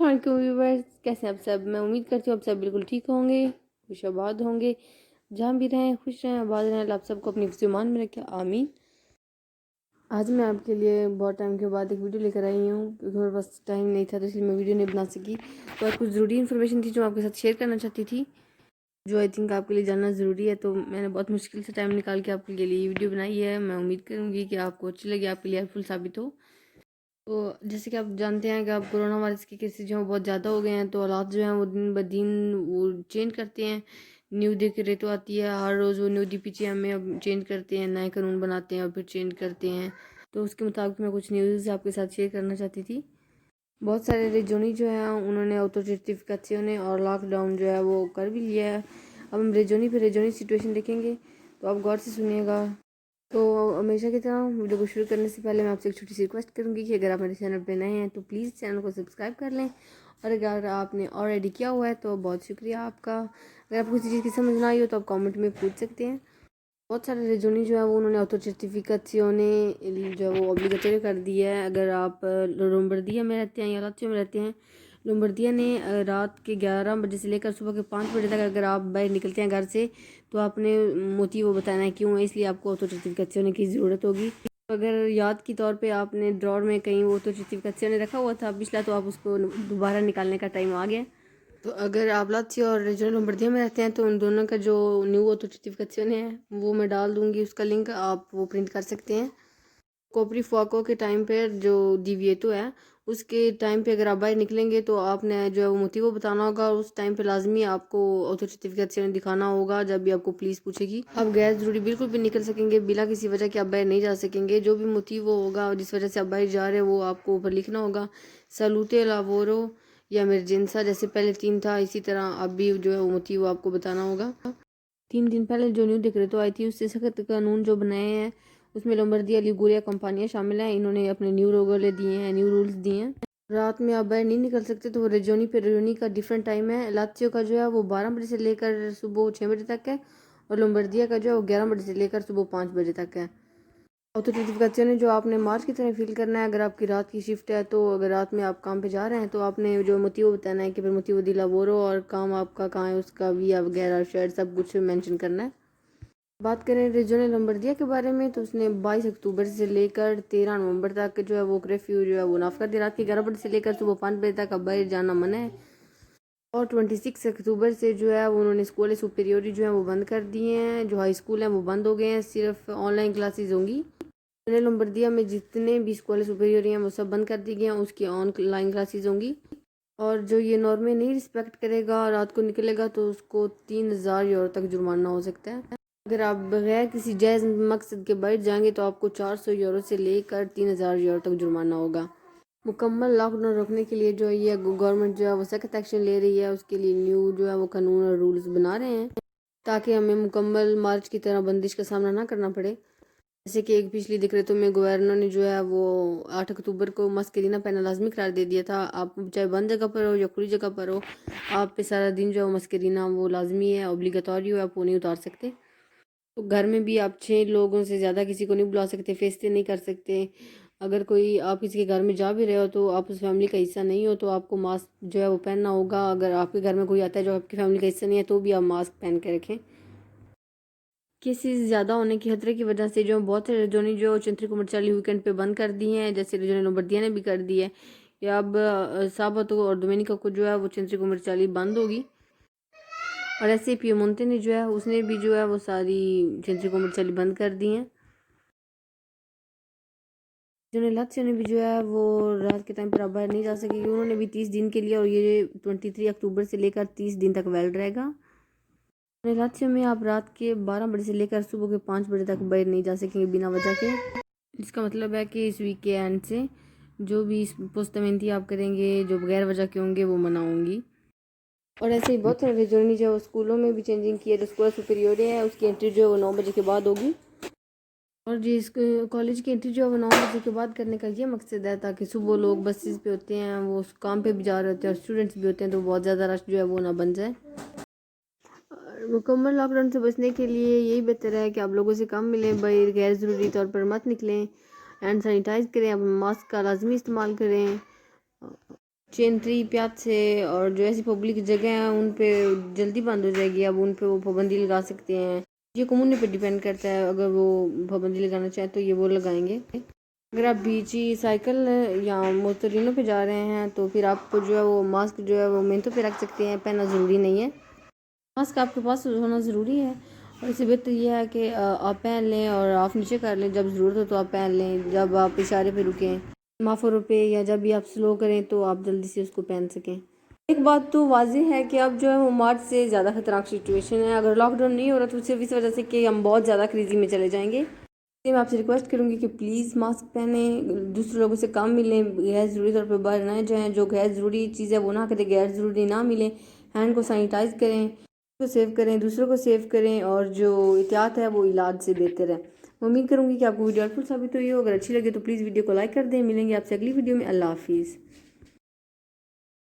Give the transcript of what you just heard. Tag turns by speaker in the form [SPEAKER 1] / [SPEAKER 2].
[SPEAKER 1] वालेकुम व्यूवर्स, कैसे हैं आप सब। मैं उम्मीद करती हूँ आप सब बिल्कुल ठीक होंगे, खुशआबाद होंगे। जहाँ भी रहें खुश रहें, आबाद रहें। अल्लाह आप सबको अपनी फ़िज़्मान में रखे, आमीन। आज मैं आपके लिए बहुत टाइम के बाद एक वीडियो लेकर आई हूँ, क्योंकि मेरे पास टाइम नहीं था तो इसलिए मैं वीडियो नहीं बना सकी। तो आज कुछ ज़रूरी इन्फॉर्मेशन थी जो आपके साथ शेयर करना चाहती थी, जो आई थिंक आपके लिए जानना ज़रूरी है। तो मैंने बहुत मुश्किल से टाइम निकाल के आपके लिए ये वीडियो बनाई है। मैं उम्मीद करूँगी कि आपको अच्छी लगे, आपके लिए हेल्पफुल साबित हो। तो जैसे कि आप जानते हैं कि अब कोरोना वायरस के केसेस जो हैं बहुत ज़्यादा हो गए हैं, तो हालात जो हैं वो दिन ब दिन वो चेंज करते हैं। न्यू देख रहे तो आती है हर रोज़, वो न्यू DPCM में अब चेंज करते हैं, नए कानून बनाते हैं और फिर चेंज करते हैं। तो उसके मुताबिक मैं कुछ न्यूज़ आपके साथ शेयर करना चाहती थी। बहुत सारे रेजोनी जो हैं उन्होंने ऑटोटिफिकेशन और लॉकडाउन जो है वो कर भी लिया है। अब हम रेजोनी सिचुएशन देखेंगे, तो आप गौर से सुनिएगा। तो हमेशा की तरह वीडियो को शुरू करने से पहले मैं आपसे एक छोटी सी रिक्वेस्ट करूंगी कि अगर आप मेरे चैनल पर नए हैं तो प्लीज़ चैनल को सब्सक्राइब कर लें, और अगर आपने ऑलरेडी किया हुआ है तो बहुत शुक्रिया आपका। अगर आपको किसी चीज़ की समझ ना आई हो तो आप कमेंट में पूछ सकते हैं। बहुत सारे रेजोनी जो है वो उन्होंने ऑटो सर्टिफिकेशियोने जो है वो ऑब्लिगेटरी कर दी है। अगर आप लोम्बार्डिया में रहते हैं या लात्विया में रहते हैं, लोम्बार्डिया ने रात के 11 बजे से लेकर सुबह के 5 बजे तक अगर आप बाहर निकलते हैं घर से, तो आपने मोटिव वो बताना है क्यों है, इसलिए आपको ऑटो सर्टिफिकेशियोने की ज़रूरत होगी। अगर याद के तौर पे आपने ड्रॉर में कहीं वो ऑटो सर्टिफिकेशियोने रखा हुआ था पिछला, तो आप उसको दोबारा निकालने का टाइम आ गया। तो अगर आप लात्विया और रीजनल लोम्बार्डिया में रहते हैं तो उन दोनों का जो न्यू ऑथोटिफिकेशन है वो मैं डाल दूंगी, उसका लिंक आप वो प्रिंट कर सकते हैं। कोपरी फाको के टाइम पे जो डिविएटो है उसके टाइम पे अगर आप बाहर निकलेंगे तो आपने जो है वो मोटिव बताना होगा। उस टाइम पे लाजमी आपको ऑथो सर्टिफिकेशन दिखाना होगा जब भी आपको पुलिस पूछेगी। आप गैर जरूरी बिल्कुल भी निकल सकेंगे, बिना किसी वजह के आप बाहर नहीं जा सकेंगे। जो भी मोटिव होगा जिस वजह से आप बाहर जा रहे हैं वो आपको ऊपर लिखना होगा। सलूटे लावोरो या इमरजेंसा जैसे पहले 3 था, इसी तरह अब भी जो है वो मोटिव आपको बताना होगा। 3 दिन पहले जो न्यू डिक्रेटो तो आई थी उससे सख्त कानून जो बनाए हैं उसमें लोम्बार्डिया लिगुरिया कंपनियां शामिल हैं। इन्होंने अपने न्यू रोगले दिए हैं, न्यू रूल्स दिए हैं। रात में आप बाहर नहीं निकल सकते, तो वो रेजोनी का डिफरेंट टाइम है। लात्सियो का जो है वो 12 बजे से लेकर सुबह 6 बजे तक है, और लोम्बार्डिया का जो है वो 11 बजे से लेकर सुबह 5 बजे तक है। ऑथोटिफिकेशन है जो आपने मार्च की तरह फिल करना है। अगर आपकी रात की शिफ्ट है तो अगर रात में आप काम पे जा रहे हैं तो आपने जो मोटिव बताना है कि फिर मोटिव दी लावोरो और काम आपका कहाँ है, उसका वी वगैरह शेयर सब कुछ मेंशन करना है। बात करें रीजनल लोम्बार्डिया के बारे में, तो उसने 22 अक्टूबर से लेकर 13 नवंबर तक जो है वो कर्फ्यू जो है वो नाफ कर दिया। रात के 11 बजे से लेकर सुबह 5 बजे तक अब बाहर जाना मना है। और 26 अक्टूबर से जो है वो उन्होंने स्कूल सुपीरियोरी जो है वो बंद कर दिए हैं। जो हाई स्कूल हैं वो बंद हो गए हैं, सिर्फ ऑनलाइन क्लासेस होंगी। लोम्बार्डिया में जितने भी स्कूल सुपीरियर हैं वो सब बंद कर दी गए हैं, उसकी ऑनलाइन क्लासेस होंगी। और जो ये नॉर्में नहीं रिस्पेक्ट करेगा, रात को निकलेगा, तो उसको 3000 यूरो तक जुर्माना हो सकता है। अगर आप बगैर किसी जायज़ मकसद के बाहर जाएंगे तो आपको 400 यूरो से लेकर 3000 यूरो तक जुर्माना होगा। मुकम्मल लॉकडाउन रोकने के लिए जो ये गवर्नमेंट जो है वो सख्त एक्शन ले रही है, उसके लिए न्यू जो है वो कानून और रूल्स बना रहे हैं ताकि हमें मुकम्मल मार्च की तरह बंदिश का सामना ना करना पड़े। जैसे कि एक पिछली दिक्कतों में गवर्नर ने जो है वो 8 अक्टूबर को मस्करीना पहनना लाजमी करार दे दिया था। आप चाहे बंद जगह पर हो या खुली जगह पर हो, आप पे सारा दिन जो है मस्करीना वो लाजमी है, ऑब्लिगेटोरी हो, आप वो नहीं उतार सकते। तो घर में भी आप 6 लोगों से ज़्यादा किसी को नहीं बुला सकते, फेस्ते नहीं कर सकते। अगर कोई आप किसी के घर में जा भी रहे हो तो आप उस फैमिली का हिस्सा नहीं हो तो आपको मास्क जो है वो पहनना होगा। अगर आपके घर में कोई आता है जो आपकी फैमिली का हिस्सा नहीं है तो भी आप मास्क पहन के रखें। केसेस ज़्यादा होने की खतरे की वजह से जो बहुत से रेजोनी जो चंद्री कुमारचाली वीकेंड पे बंद कर दी हैं, जैसे रेजोनी लोम्बार्डिया ने भी कर दी है। या अब साबतो और डोमेनिका को जो है वो चंद्री कुमारचाली बंद होगी। और ऐसे ही पियमोंते ने जो है उसने भी जो है वो सारी चंद्री कुमारचाली बंद कर दी हैं। जिन्हें लात्सियो ने भी जो है वो रात के टाइम पर अब बाहर नहीं जा सकेगी, उन्होंने भी 30 दिन के लिए, और ये 23 अक्टूबर से लेकर 30 दिन तक वैलिड रहेगा। लात्सियो में आप रात के 12 बजे से लेकर सुबह के 5 बजे तक बाहर नहीं जा सकेंगे बिना वजह के। इसका मतलब है कि इस वीक के एंड से जो भी पुस्तमेंती आप करेंगे जो बगैर वजह के होंगे वो मना होंगी। और ऐसे ही बहुत सारे जर्नी जो स्कूलों में भी चेंजिंग की है। जो स्कूल सुपीरियर है उसकी एंट्री जो है वो 9 बजे के बाद होगी, और जिस कॉलेज की एंट्री जो है वो 9 बजे के बाद करने का ये मकसद है ताकि सुबह लोग बसेस पे होते हैं, वो काम पे भी जा रहे होते हैं और स्टूडेंट्स भी होते हैं, तो बहुत ज़्यादा रश जो है वो ना बन जाए। मुकम्मल लॉकडाउन से बचने के लिए यही बेहतर है कि आप लोगों से कम मिलें, भाई गैर ज़रूरी तौर पर मत निकलें, हैंड सैनिटाइज करें, आप मास्क का लाजमी इस्तेमाल करें, चेंट्री प्याज से और जो ऐसी पब्लिक जगह हैं उन पे जल्दी बंद हो जाएगी। अब उन पे वो पाबंदी लगा सकते हैं। ये कम्युनिटी पे डिपेंड करता है, अगर वो पाबंदी लगाना चाहे तो ये वो लगाएंगे। अगर आप बीची साइकिल या मोटरिनो पे जा रहे हैं तो फिर आपको जो है वो मास्क जो है वो मेंथों पे रख सकते हैं, पहनना ज़रूरी नहीं है। मास्क आपके पास होना ज़रूरी है और इससे बेहतर यह है कि आप पहन लें और आप नीचे कर लें, जब ज़रूरत हो तो आप पहन लें, जब आप इशारे पे रुकें माफोरों पे या जब भी आप स्लो करें तो आप जल्दी से उसको पहन सकें। एक बात तो वाज़ेह है कि अब जो है वो मार्च से ज़्यादा खतरनाक सिचुएशन है। अगर लॉकडाउन नहीं हो रहा तो सिर्फ इस वजह से कि हम बहुत ज़्यादा क्रेजी में चले जाएंगे। मैं आपसे रिक्वेस्ट करूँगी कि प्लीज़ मास्क पहने, दूसरे लोगों से कम मिलें, गैर ज़रूरी तौर पर बाहर ना जाएँ, जो गैर ज़रूरी चीज़ है वो ना करें, गैर ज़रूरी ना मिलें, हैंड को सैनिटाइज़ करें, को सेव करें, दूसरों को सेव करें और जो एहतियात है वो इलाज से बेहतर है। मैं उम्मीद करूँगी कि आपको वीडियो हेल्पफुल साबित हुई हो। अगर अच्छी लगे तो प्लीज़ वीडियो को लाइक कर दें। मिलेंगे आपसे अगली वीडियो में। अल्लाह हाफिज़।